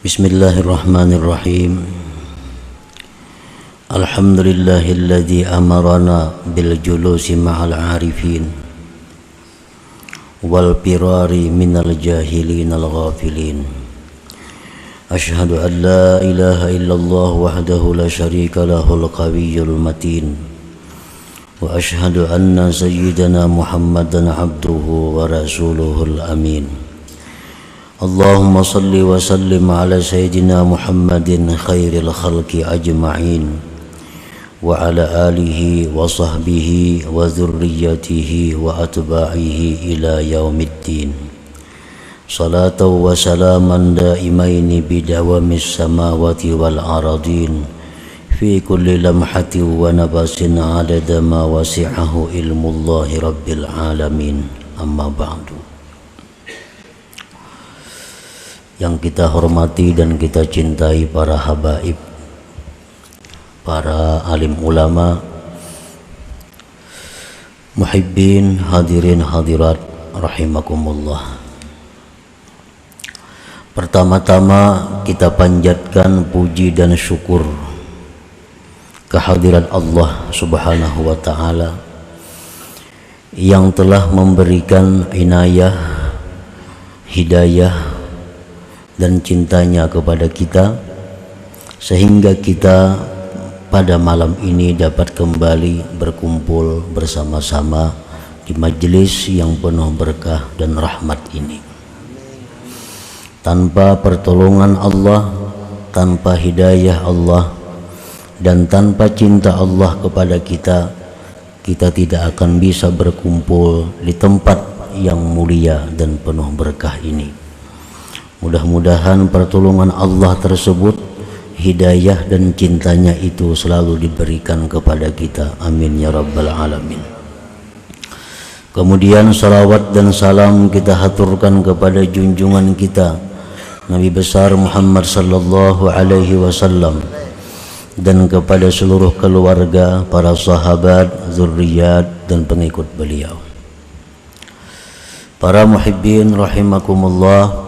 Bismillahirrahmanirrahim. Alhamdulillahilladzi amarana bil julusi ma'al arifin wal firari minal jahilin al ghafilin. Ashhadu an la ilaha illallah wahdahu la syarika lahul qawiyyul matin. Wa ashhadu anna sayyidana Muhammadan abduhu wa rasuluhul amin. Allahumma salli wa sallim ala sayyidina Muhammadin khairil khalqi ajma'in wa ala alihi wa sahbihi wa dhurriyyatihi wa atba'ihi ila yaumiddin. Salatu wa salaman daimaini bidawamis samawati wal aradin fi kulli lamhatin wa nabasin adada ma wasi'ahu ilmullahi rabbil alamin. Amma ba'du. Yang kita hormati dan kita cintai para habaib, para alim ulama, muhibbin, hadirin hadirat rahimakumullah. Pertama-tama kita panjatkan puji dan syukur kehadirat Allah Subhanahu wa ta'ala yang telah memberikan inayah, hidayah dan cintanya kepada kita sehingga kita pada malam ini dapat kembali berkumpul bersama-sama di majelis yang penuh berkah dan rahmat ini. Tanpa pertolongan Allah, tanpa hidayah Allah, dan tanpa cinta Allah kepada kita, kita tidak akan bisa berkumpul di tempat yang mulia dan penuh berkah ini. Mudah-mudahan pertolongan Allah tersebut, hidayah dan cintanya itu selalu diberikan kepada kita. Amin ya rabbal alamin. Kemudian salawat dan salam kita haturkan kepada junjungan kita Nabi besar Muhammad sallallahu alaihi wasallam dan kepada seluruh keluarga, para sahabat, zurriyat dan pengikut beliau. Para muhibbin rahimakumullah.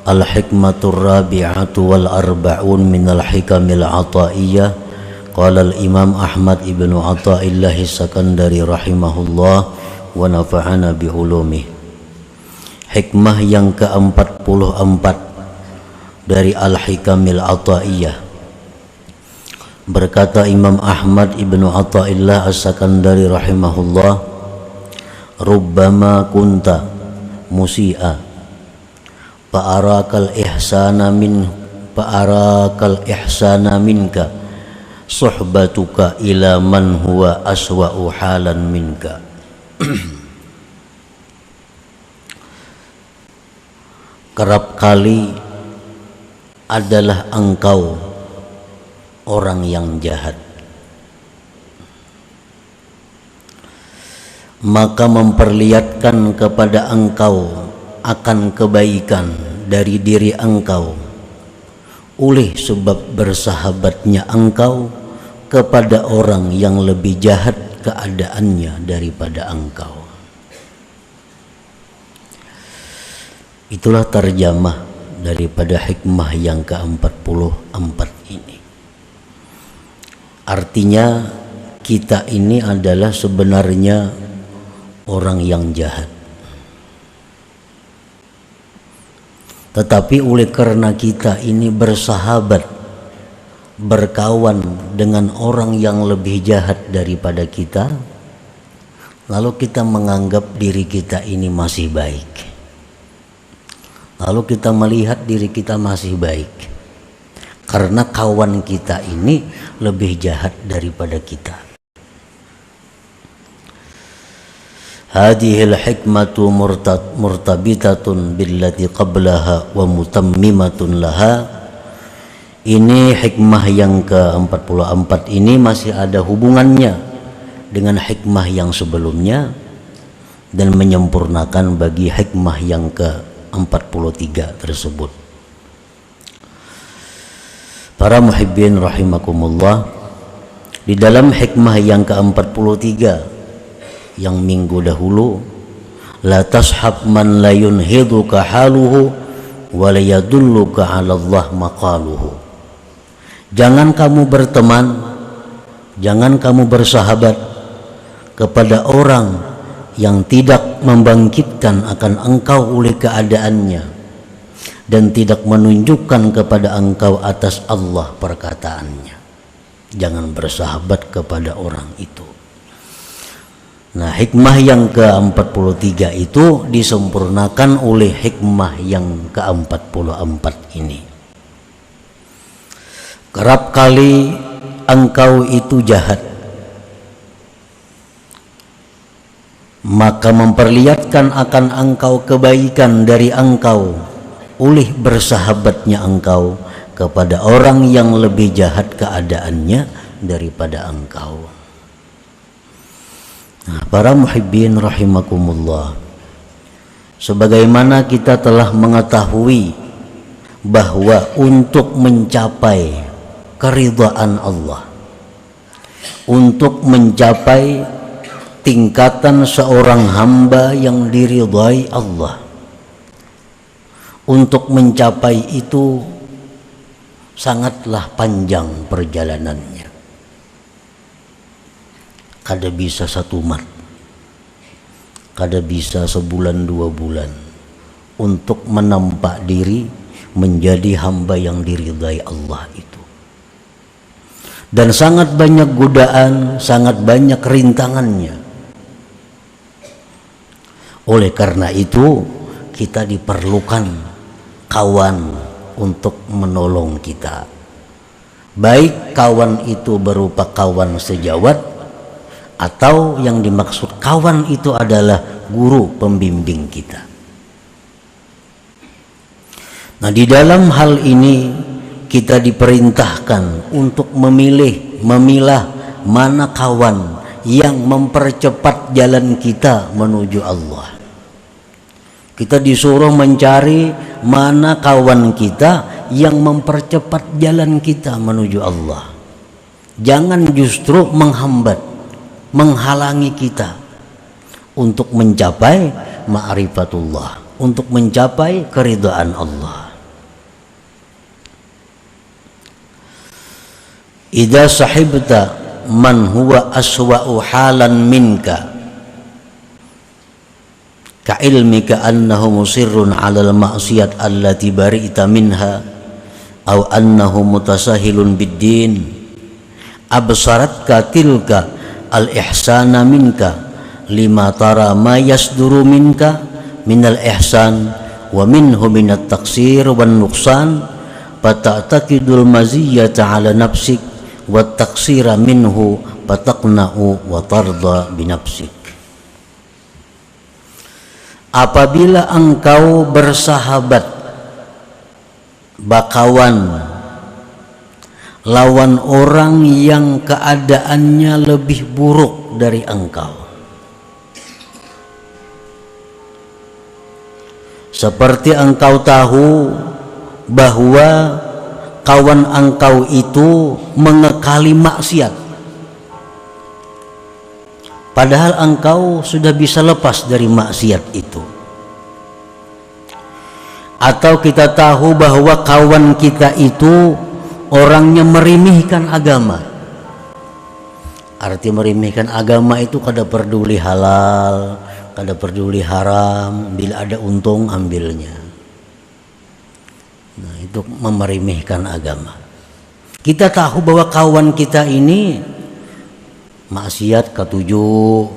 Al-hikmatur rabi'atu wal arba'un minal hikamil ataiyah. Qala al-imam Ahmad ibnu Athaillah Sakandari rahimahullah wa nafa'ana bi'ulumih. Hikmah yang ke-44 dari al-hikamil ataiyah. Berkata Imam Ahmad ibnu Athaillah Sakandari rahimahullah, rubbama kunta musi'a fa'arakal ihsana minka suhbatuka ila man huwa aswa'u halan minka. Kerap kali adalah engkau orang yang jahat, maka memperlihatkan kepada engkau akan kebaikan dari diri engkau oleh sebab bersahabatnya engkau kepada orang yang lebih jahat keadaannya daripada engkau. Itulah terjemah daripada hikmah yang ke-44 ini. Artinya kita ini adalah sebenarnya orang yang jahat, tetapi oleh karena kita ini bersahabat, berkawan dengan orang yang lebih jahat daripada kita, lalu kita menganggap diri kita ini masih baik, lalu kita melihat diri kita masih baik karena kawan kita ini lebih jahat daripada kita. Hadhil hikmatu murtabitatun billati qablaha wa mutammimatun laha. Ini hikmah yang ke-44 ini masih ada hubungannya dengan hikmah yang sebelumnya dan menyempurnakan bagi hikmah yang ke-43 tersebut. Para muhibbin rahimakumullah, di dalam hikmah yang ke-43 yang minggu dahulu, la tashab man la yunhiduka haluhu wa la yadulluka 'ala Allah maqaluhu. Jangan kamu berteman, jangan kamu bersahabat kepada orang yang tidak membangkitkan akan engkau oleh keadaannya dan tidak menunjukkan kepada engkau atas Allah perkataannya. Jangan bersahabat kepada orang itu. Nah, hikmah yang ke-43 itu disempurnakan oleh hikmah yang ke-44 ini. Kerap kali engkau itu jahat, maka memperlihatkan akan engkau kebaikan dari engkau oleh bersahabatnya engkau kepada orang yang lebih jahat keadaannya daripada engkau. Nah, para muhibbin rahimakumullah, sebagaimana kita telah mengetahui bahwa untuk mencapai keridhaan Allah, untuk mencapai tingkatan seorang hamba yang diridhai Allah, untuk mencapai itu sangatlah panjang perjalanannya. Kada bisa 1 mat, kada bisa sebulan 2 bulan untuk menampak diri menjadi hamba yang diridhai Allah itu. Dan sangat banyak godaan, sangat banyak rintangannya. Oleh karena itu kita diperlukan kawan untuk menolong kita. Baik kawan itu berupa kawan sejawat, atau yang dimaksud kawan itu adalah guru pembimbing kita. Nah, di dalam hal ini kita diperintahkan untuk memilah mana kawan yang mempercepat jalan kita menuju Allah. Kita disuruh mencari mana kawan kita yang mempercepat jalan kita menuju Allah. Jangan justru menghambat, menghalangi kita untuk mencapai ma'rifatullah, untuk mencapai keridhaan Allah. Idza sahibta man huwa aswa'u halan minka ka ilmika annahu musirrun 'alal ma'siyat allati bari'ta minha aw annahu mutasahilun bid-din absaratka tilka al-ihsana minka lima tara ma yasduru minka minal ihsan wa minhu minat taqsir wan nuqsan fata'taqidul maziyata 'ala nafsik wa taqsira minhu fataqna'u wa tarda binafsik. Apabila engkau bersahabat, bakawan, lawan orang yang keadaannya lebih buruk dari engkau, seperti engkau tahu bahwa kawan engkau itu mengekali maksiat, padahal engkau sudah bisa lepas dari maksiat itu. Atau kita tahu bahwa kawan kita itu orangnya merimihkan agama. Arti merimihkan agama itu kada peduli halal, kada peduli haram, bila ada untung ambilnya. Nah, itu memeremehkan agama. Kita tahu bahwa kawan kita ini maksiat ketujuh,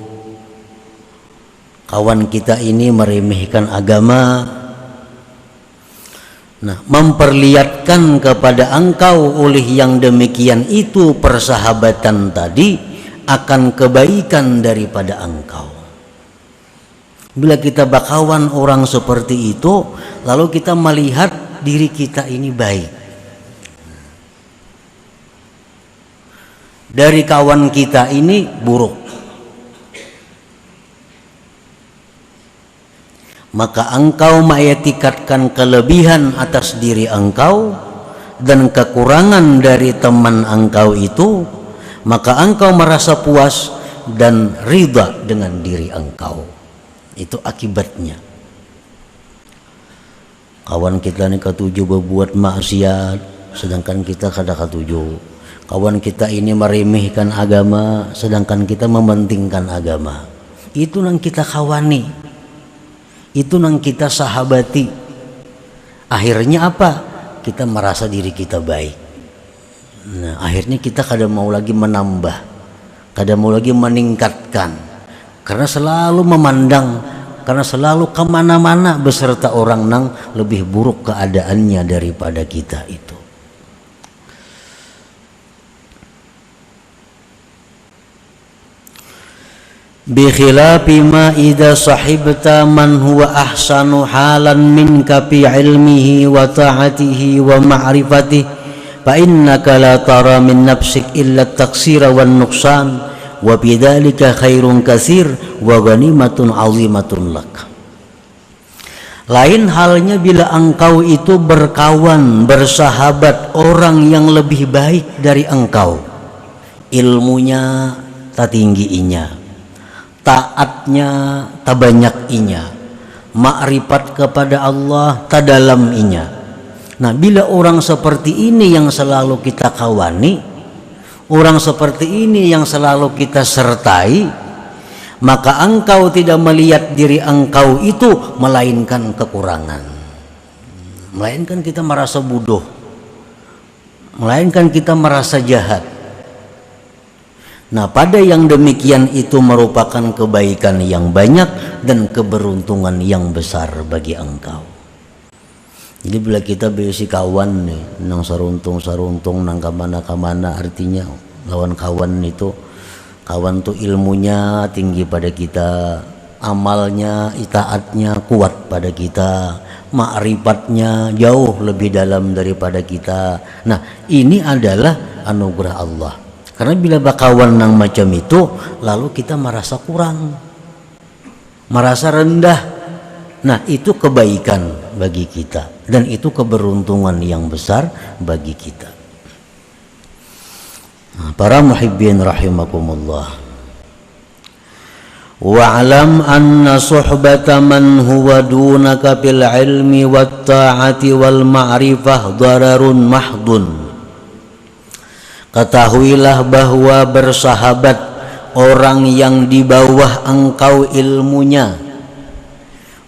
kawan kita ini meremehkan agama. Nah, memperlihatkan kepada engkau oleh yang demikian itu persahabatan tadi akan kebaikan daripada engkau. Bila kita bakawan orang seperti itu, lalu kita melihat diri kita ini baik, dari kawan kita ini buruk, maka engkau mengetikatkan kelebihan atas diri engkau dan kekurangan dari teman engkau itu, maka engkau merasa puas dan ridha dengan diri engkau. Itu akibatnya. Kawan kita ini ketujuh berbuat maksiat, sedangkan kita kada ketujuh. Kawan kita ini meremehkan agama, sedangkan kita mementingkan agama. Itu nang kita kawani, itu nang kita sahabati. Akhirnya apa? Kita merasa diri kita baik. Nah, akhirnya kita kada mau lagi menambah, kada mau lagi meningkatkan, karena selalu memandang, karena selalu kemana-mana beserta orang nang lebih buruk keadaannya daripada kita itu. Bi khilafi ma idza sahibta man huwa ahsanu halan minka fi ilmihi wa ta'atihi wa ma'rifatihi fa innaka la tara min nafsik illa at-taqsira wan nuqsan wa bidzalika khairun katsir wa ghanimatun 'azimatun lak. Lain halnya bila engkau itu berkawan, bersahabat orang yang lebih baik dari engkau, ilmunya tak tinggiinya, taatnya tak banyakinya, makrifat kepada Allah tak dalaminya. Nah, bila orang seperti ini yang selalu kita kawani, orang seperti ini yang selalu kita sertai, maka engkau tidak melihat diri engkau itu melainkan kekurangan, melainkan kita merasa bodoh, melainkan kita merasa jahat. Nah, pada yang demikian itu merupakan kebaikan yang banyak dan keberuntungan yang besar bagi engkau. Jadi bila kita berisi kawan nih, nang saruntung nang kamana, artinya lawan kawan itu, kawan tuh ilmunya tinggi pada kita, amalnya, itaatnya kuat pada kita, makrifatnya jauh lebih dalam daripada kita. Nah, ini adalah anugerah Allah. Karena bila bakawan nang macam itu, lalu kita merasa kurang, merasa rendah. Nah, itu kebaikan bagi kita dan itu keberuntungan yang besar bagi kita. Nah, para muhibbin rahimakumullah, wa'lam anna suhbata man huwa dunaka bil ilmi wat ta'ati wal ma'rifah dararun mahdun. Ketahuilah bahwa bersahabat orang yang di bawah engkau ilmunya,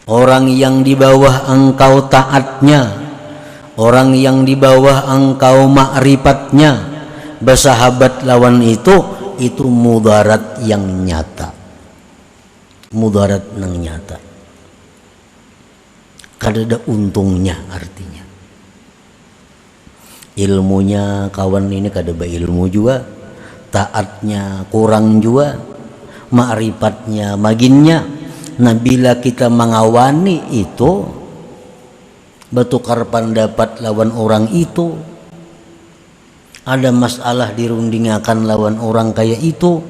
orang yang di bawah engkau taatnya, orang yang di bawah engkau makrifatnya, bersahabat lawan itu mudarat yang nyata, mudarat nang nyata, kada ada untungnya. Artinya ilmunya kawan ini kada berilmu juga, taatnya kurang juga, makrifatnya maginnya. Nah, bila kita mengawani itu, bertukar pendapat lawan orang itu, ada masalah dirundingakan lawan orang kayak itu,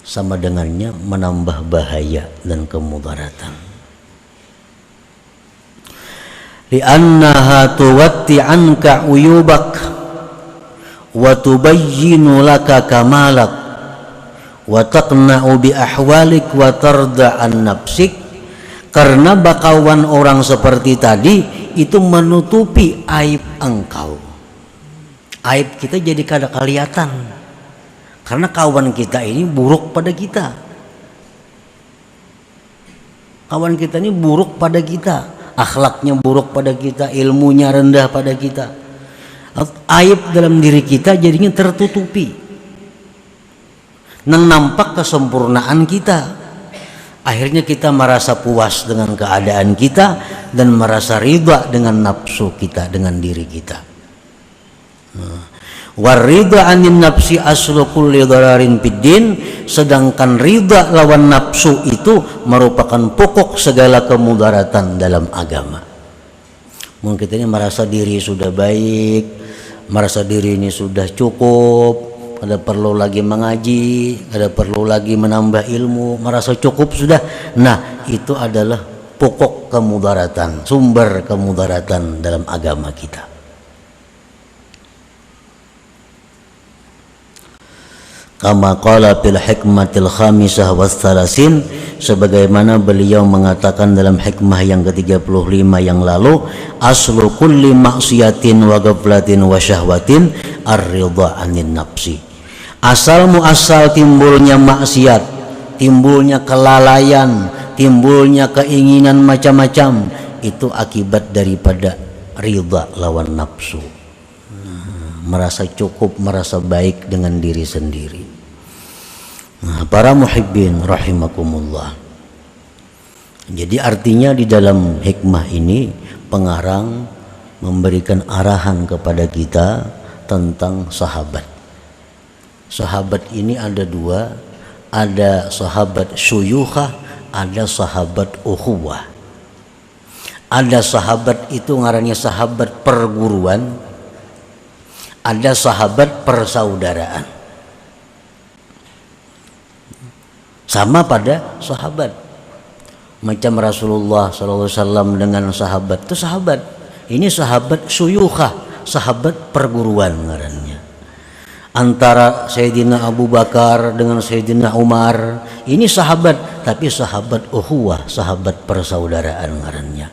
sama dengannya menambah bahaya dan kemudaratan. Li'annaha tuwatti anka uyubak wa tubayyinu laka kamalak wa taqna'u bi ahwalik wa tarda an nafsik. Karena bakawan orang seperti tadi itu menutupi aib engkau, aib kita jadi kada kelihatan, karena kawan kita ini buruk pada kita, kawan kita ini buruk pada kita, akhlaknya buruk pada kita, ilmunya rendah pada kita, aib dalam diri kita jadinya tertutupi, nang nampak kesempurnaan kita. Akhirnya kita merasa puas dengan keadaan kita dan merasa ridha dengan nafsu kita, dengan diri kita. Waridha anin nafsi aslu kulli dhararin fiddin. Sedangkan ridha lawan nafsu itu merupakan pokok segala kemudaratan dalam agama. Mungkin kita ini merasa diri sudah baik, merasa diri ini sudah cukup, ada perlu lagi mengaji, ada perlu lagi menambah ilmu, merasa cukup sudah. Nah, itu adalah pokok kemudaratan, sumber kemudaratan dalam agama kita. kama qala fil hikmatil khamisah was thalasin, sebagaimana beliau mengatakan dalam hikmah yang ke-35 yang lalu, aslu kulli maksiatin wa ghaflatin wa syahwatin ar-ridha 'anin nafsi. Asal muasal timbulnya maksiat, timbulnya kelalaian, timbulnya keinginan macam-macam, itu akibat daripada ridha lawan nafsu. Merasa cukup, merasa baik dengan diri sendiri. Nah, para muhibbin rahimakumullah. Jadi artinya di dalam hikmah ini pengarang memberikan arahan kepada kita tentang sahabat. Sahabat ini ada dua, ada sahabat syuyukhah, ada sahabat ukhuwah. Ada sahabat itu ngarannya sahabat perguruan, ada sahabat persaudaraan. Sama pada sahabat, macam Rasulullah SAW dengan sahabat itu sahabat. Ini sahabat syuyukhah, sahabat perguruan ngarannya. Antara Sayyidina Abu Bakar dengan Sayyidina Umar, ini sahabat, tapi sahabat ukhuwah, sahabat persaudaraan ngarannya.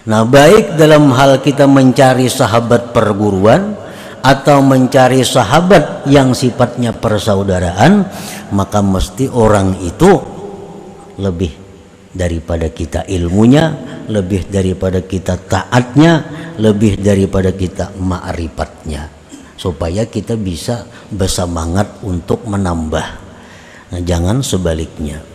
Nah, baik dalam hal kita mencari sahabat perguruan atau mencari sahabat yang sifatnya persaudaraan, maka mesti orang itu lebih daripada kita ilmunya, lebih daripada kita taatnya, lebih daripada kita ma'rifatnya, supaya kita bisa bersemangat untuk menambah. Nah, jangan sebaliknya.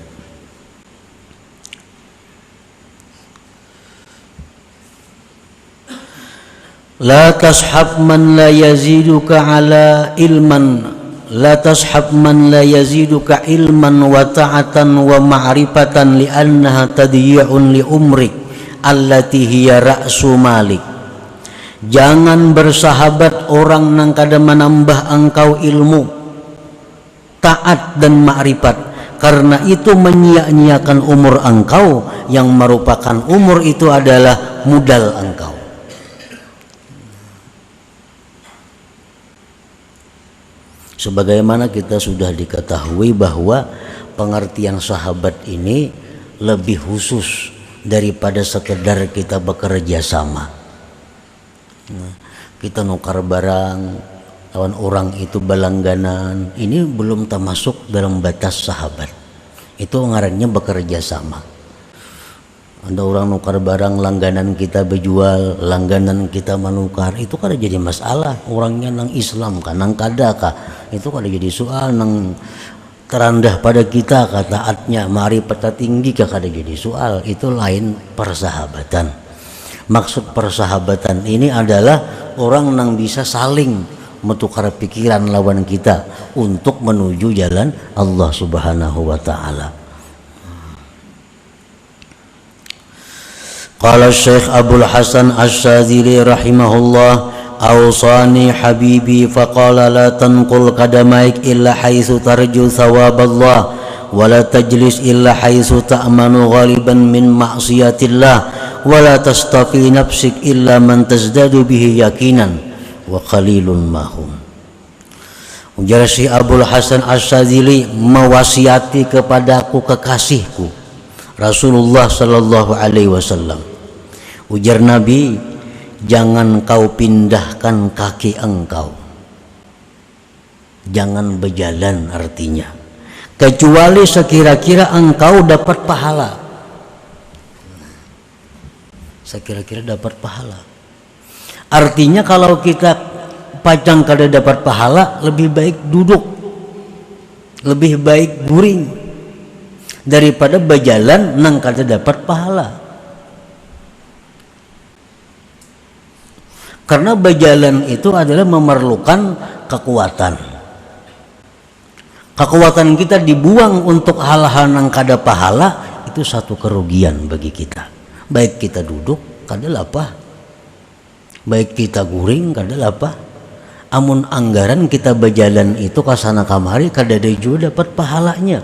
La tashab man la yaziduka ala ilman, la tashab man la yaziduka ilman wa ta'atan wa ma'rifatan li'annaha tadyi'un li umrik allati hiya ra'su malik. Jangan bersahabat orang yang kada menambah engkau ilmu, taat dan ma'rifat, karena itu menyia-nyiakan umur engkau yang merupakan umur itu adalah modal engkau. Sebagaimana kita sudah diketahui bahwa pengertian sahabat ini lebih khusus daripada sekedar kita bekerja sama. Nah, kita nukar barang lawan orang itu balangganan, ini belum termasuk dalam batas sahabat. Itu ngarannya bekerja sama. Ada orang nukar barang, langganan kita berjual, langganan kita menukar, itu kada jadi masalah. Orangnya nang Islam kan, nang kada kah, itu kada jadi soal. Nang terendah pada kita kah, taatnya ma'rifatnya tinggi kah, kada jadi soal. Itu lain persahabatan. Maksud persahabatan ini adalah orang nang bisa saling menukar pikiran lawan kita untuk menuju jalan Allah Subhanahu wa ta'ala. Qala Syekh Abdul Hasan Asy-Syadzili rahimahullah, awsani habibi faqala la tanqul qadamaik illa haitsu tarju thawaballah wa la tajlis illa haitsu ta'manu ghaliban min ma'siyatillah wa la tastafi nafsik illa man tazdadu bihi yakinan wa qalilun mahum. Ujar Syekh Abdul Hasan Asy-Syadzili, mewasiati kepadaku kekasihku Rasulullah sallallahu alaihi wasallam. Ujar Nabi, jangan kau pindahkan kaki engkau, jangan berjalan, artinya kecuali sekira-kira engkau dapat pahala. Sekira-kira dapat pahala, artinya kalau kita pajang kada dapat pahala, lebih baik duduk, lebih baik guring daripada berjalan nang kada dapat pahala. Karena berjalan itu adalah memerlukan kekuatan. Kekuatan kita dibuang untuk hal-hal yang kada pahala, itu satu kerugian bagi kita. Baik kita duduk kada lapah, baik kita guring kada lapah. Amun anggaran kita berjalan itu kasana kamari kada ada juga dapat pahalanya.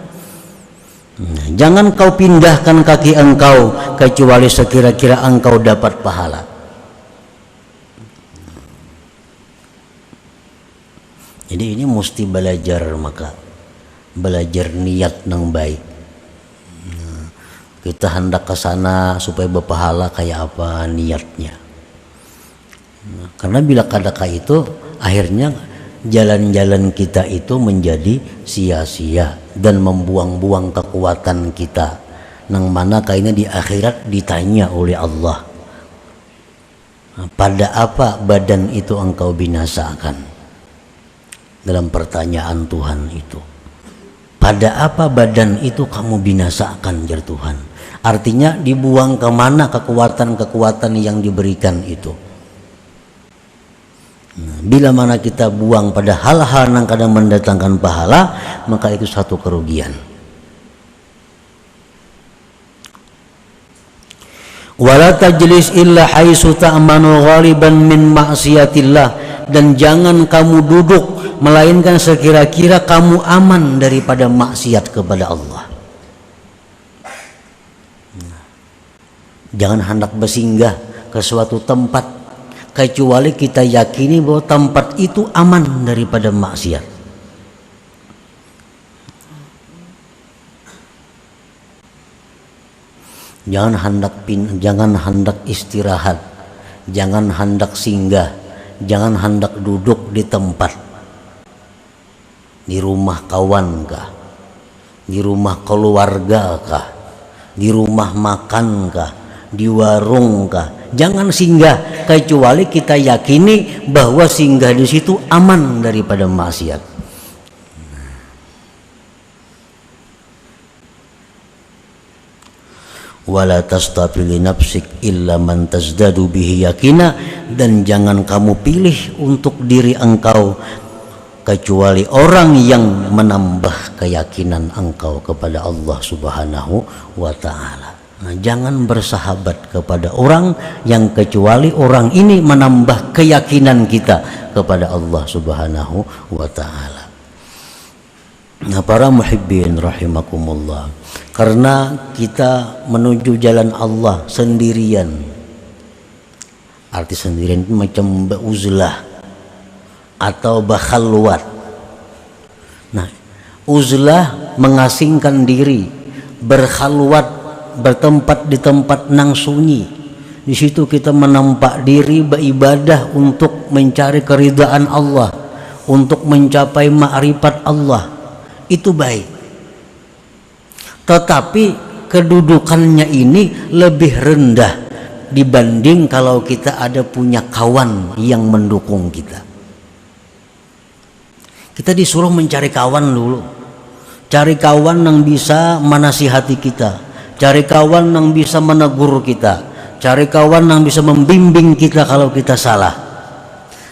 Nah, jangan kau pindahkan kaki engkau kecuali sekira-kira engkau dapat pahala. Jadi ini mesti belajar, maka belajar niat nang baik. Kita hendak ke sana supaya berpahala kayak apa niatnya. Karena bila kadaka itu akhirnya jalan-jalan kita itu menjadi sia-sia dan membuang-buang kekuatan kita, nang mana kayaknya di akhirat ditanya oleh Allah, pada apa badan itu engkau binasakan? Dalam pertanyaan Tuhan itu, pada apa badan itu kamu binasakan, jar Tuhan. Artinya dibuang kemana kekuatan-kekuatan yang diberikan itu. Bila mana kita buang pada hal-hal yang kadang mendatangkan pahala, maka itu satu kerugian. Wala tajlis illa haitsu ta'manu ghaliban min ma'siyatillah, dan jangan kamu duduk melainkan sekira-kira kamu aman daripada maksiat kepada Allah. Jangan hendak bersinggah ke suatu tempat kecuali kita yakini bahwa tempat itu aman daripada maksiat. Jangan hendak istirahat, jangan hendak singgah, jangan hendak duduk di tempat, di rumah kawan kah, di rumah keluarga kah, di rumah makan kah, di warung kah. Jangan singgah kecuali kita yakini bahwa singgah di situ aman daripada maksiat. Wala tastafili nafsik illa man tazdadu bihi yakina, dan jangan kamu pilih untuk diri engkau kecuali orang yang menambah keyakinan engkau kepada Allah Subhanahu wa ta'ala. Nah, jangan bersahabat kepada orang yang kecuali orang ini menambah keyakinan kita kepada Allah Subhanahu wa ta'ala. Nah, para muhibbin rahimakumullah, karena kita menuju jalan Allah sendirian. Arti sendirian itu macam uzlah atau bakhalwat. Nah, uzlah mengasingkan diri, berkhalwat bertempat di tempat nang sunyi. Di situ kita menampak diri beribadah untuk mencari keridhaan Allah, untuk mencapai ma'rifat Allah. Itu baik. Tetapi kedudukannya ini lebih rendah dibanding kalau kita ada punya kawan yang mendukung kita. Kita disuruh mencari kawan dulu. Cari kawan yang bisa menasihati kita, cari kawan yang bisa menegur kita, cari kawan yang bisa membimbing kita kalau kita salah.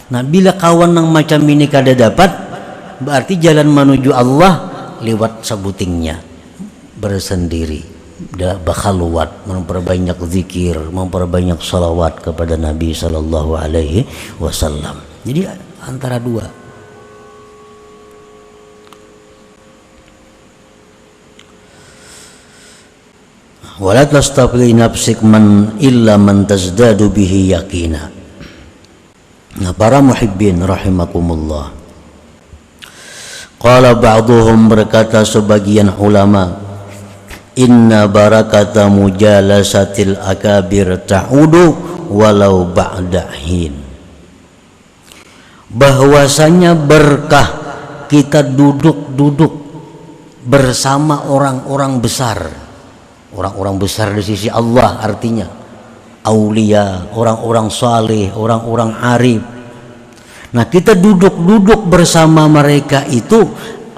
Nah, bila kawan yang macam ini kada dapat, berarti jalan menuju Allah lewat sebutingnya, bersendiri, bakhalwat, memperbanyak zikir, memperbanyak salawat kepada Nabi sallallahu alaihi wasallam. Jadi antara dua. Wala tastafili nafsik man illa man tazdadu bihi yakina. Nah, para muhibbin rahimakumullah, qala ba'duhum, berkata sebagian ulama, inna barakata mujalasatil akabir ta'udu walau ba'da hin. Bahwasanya berkah kita duduk-duduk bersama orang-orang besar. Orang-orang besar di sisi Allah artinya aulia, orang-orang saleh, orang-orang arif. Nah, kita duduk-duduk bersama mereka itu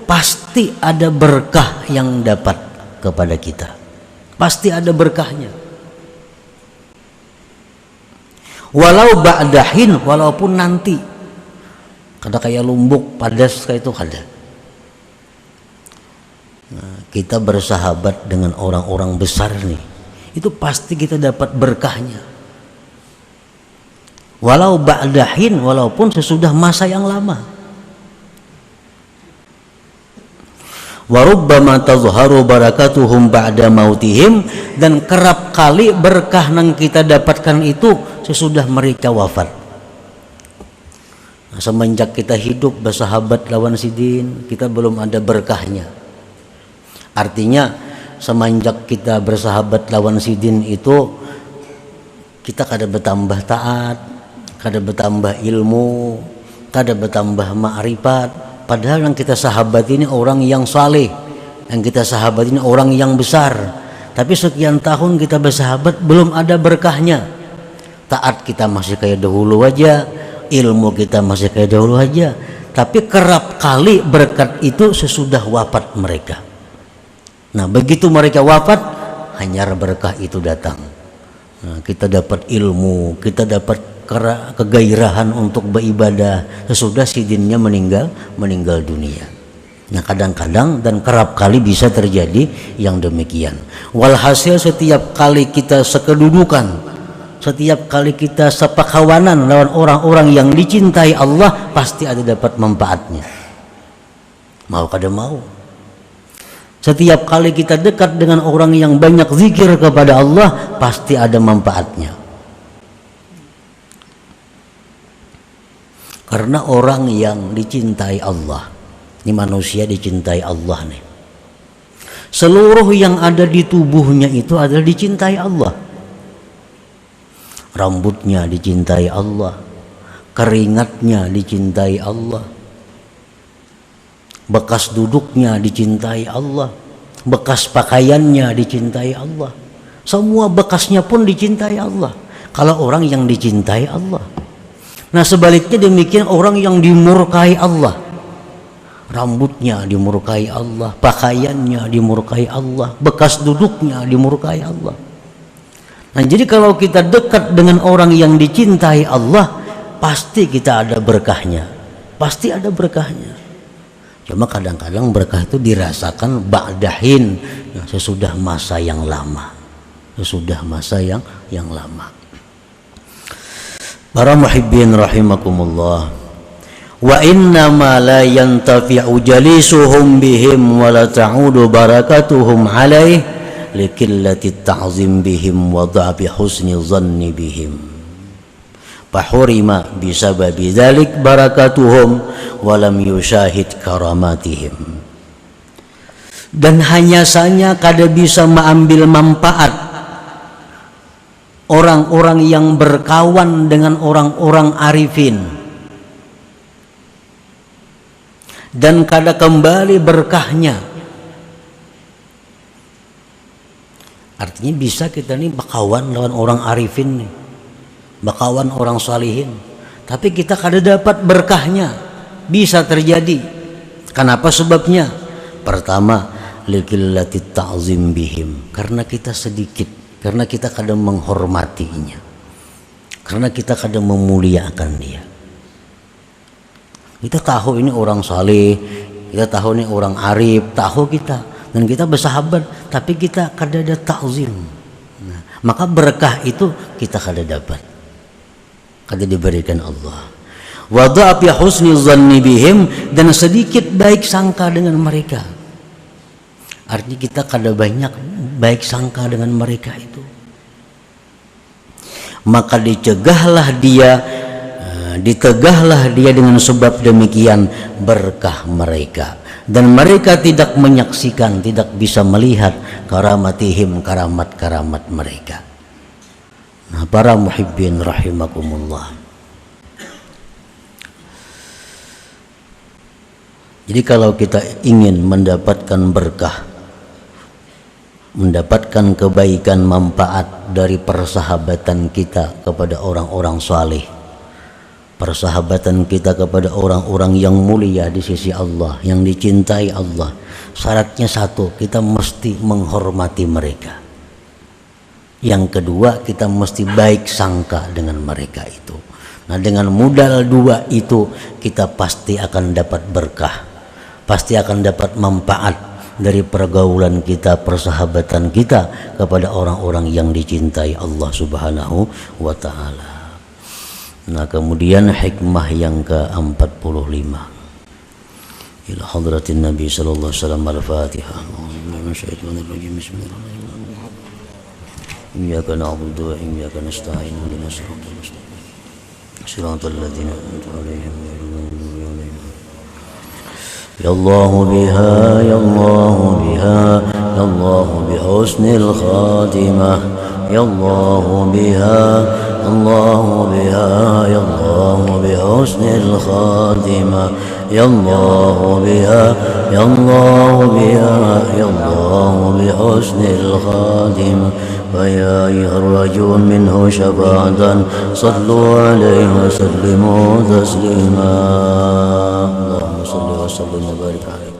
pasti ada berkah yang dapat kepada kita. Pasti ada berkahnya. Walau ba'dahin, walaupun nanti. Kada kayak lumbuk padas kayak itu kada. Nah, kita bersahabat dengan orang-orang besar nih, itu pasti kita dapat berkahnya. Walau ba'dahin, walaupun sesudah masa yang lama. Warubbama tazharu barakatuhum ba'da mautihim, dan kerap kali berkah yang kita dapatkan itu sesudah mereka wafat. Nah, semenjak kita hidup bersahabat lawan sidin, kita belum ada berkahnya. Artinya semenjak kita bersahabat lawan sidin itu kita kada bertambah taat, kada bertambah ilmu, kada bertambah ma'rifat. Padahal yang kita sahabat ini orang yang saleh, yang kita sahabat ini orang yang besar. Tapi sekian tahun kita bersahabat belum ada berkahnya. Taat kita masih kayak dahulu aja, ilmu kita masih kayak dahulu aja. Tapi kerap kali berkat itu sesudah wafat mereka. Nah, begitu mereka wafat, hanya berkah itu datang. Nah, kita dapat ilmu, kita dapat kegairahan untuk beribadah sesudah sidinnya meninggal dunia. Nah, kadang-kadang dan kerap kali bisa terjadi yang demikian. Walhasil setiap kali kita sekedudukan, setiap kali kita sepakawanan lawan orang-orang yang dicintai Allah, pasti ada dapat manfaatnya. Mau kada mau. Setiap kali kita dekat dengan orang yang banyak zikir kepada Allah, pasti ada manfaatnya. Karena orang yang dicintai Allah, ini manusia dicintai Allah nih. Seluruh yang ada di tubuhnya itu adalah dicintai Allah. Rambutnya dicintai Allah, keringatnya dicintai Allah, bekas duduknya dicintai Allah, bekas pakaiannya dicintai Allah, semua bekasnya pun dicintai Allah. Kalau orang yang dicintai Allah. Nah, sebaliknya demikian orang yang dimurkai Allah, rambutnya dimurkai Allah, pakaiannya dimurkai Allah, bekas duduknya dimurkai Allah. Nah, jadi kalau kita dekat dengan orang yang dicintai Allah, pasti kita ada berkahnya, pasti ada berkahnya. Cuma kadang-kadang berkah itu dirasakan ba'dahin, sesudah masa yang lama, sesudah masa yang lama. Para muhibbin rahimakumullah, wa inna ma la yantafi'u jalisuhum bihim wa la ta'udu barakatuhum alaih likillati ta'zim bihim wa dha'fi husni dhanni bihim fahurima bisababi dzalik barakatuhum wa lam yushahid karamatihim. Dan hanya saja kada bisa mengambil manfaat orang-orang yang berkawan dengan orang-orang arifin, dan kada kembali berkahnya. Artinya bisa kita nih berkawan lawan orang arifin nih, berkawan orang salihin, tapi kita kada dapat berkahnya. Bisa terjadi. Kenapa sebabnya? Pertama, likillati ta'zim bihim, karena kita sedikit, karena kita kada menghormatinya, karena kita kada memuliakan dia. Kita tahu ini orang saleh, kita tahu ini orang arif, tahu kita, dan kita bersahabat, tapi kita kada ada ta'zim. Nah, maka berkah itu kita kada dapat, kada diberikan Allah. Wa dha'fi husni dhanni bihim, dan sedikit baik sangka dengan mereka. Artinya kita kada banyak baik sangka dengan mereka itu. Maka ditegahlah dia dengan sebab demikian berkah mereka, dan mereka tidak menyaksikan, tidak bisa melihat karamatihim, karamat-karamat mereka. Nah, para muhibbin rahimakumullah, jadi kalau kita ingin mendapatkan berkah, mendapatkan kebaikan, manfaat dari persahabatan kita kepada orang-orang saleh, persahabatan kita kepada orang-orang yang mulia di sisi Allah, yang dicintai Allah, syaratnya satu, kita mesti menghormati mereka. Yang kedua, kita mesti baik sangka dengan mereka itu. Nah, dengan modal dua itu kita pasti akan dapat berkah, pasti akan dapat manfaat dari pergaulan kita, persahabatan kita kepada orang-orang yang dicintai Allah Subhanahu wa ta'ala. Nah, kemudian hikmah yang ke-45, ila hadratin Nabi sallallahu alaihi wasallam. Al-Fatihah. Bismillahirrahmanirrahim. Iyyaka na'budu wa iyyaka nasta'in. Ihdinas siratal mustaqim. Siratal ladzina an'amta 'alaihim ghairil maghdubi 'alaihim. Ya Allah biha, ya Allah biha, يا الله بحسن الخاتمة يا الله بها الله بها يا الله بحسن الخاتمة يا الله بها يا الله بها يا الله بحسن الخاتمة فيا أيها الرجل منه شفاعة صلوا عليه وسلموا تسليما اللهم صل وسلم وبارك عليه.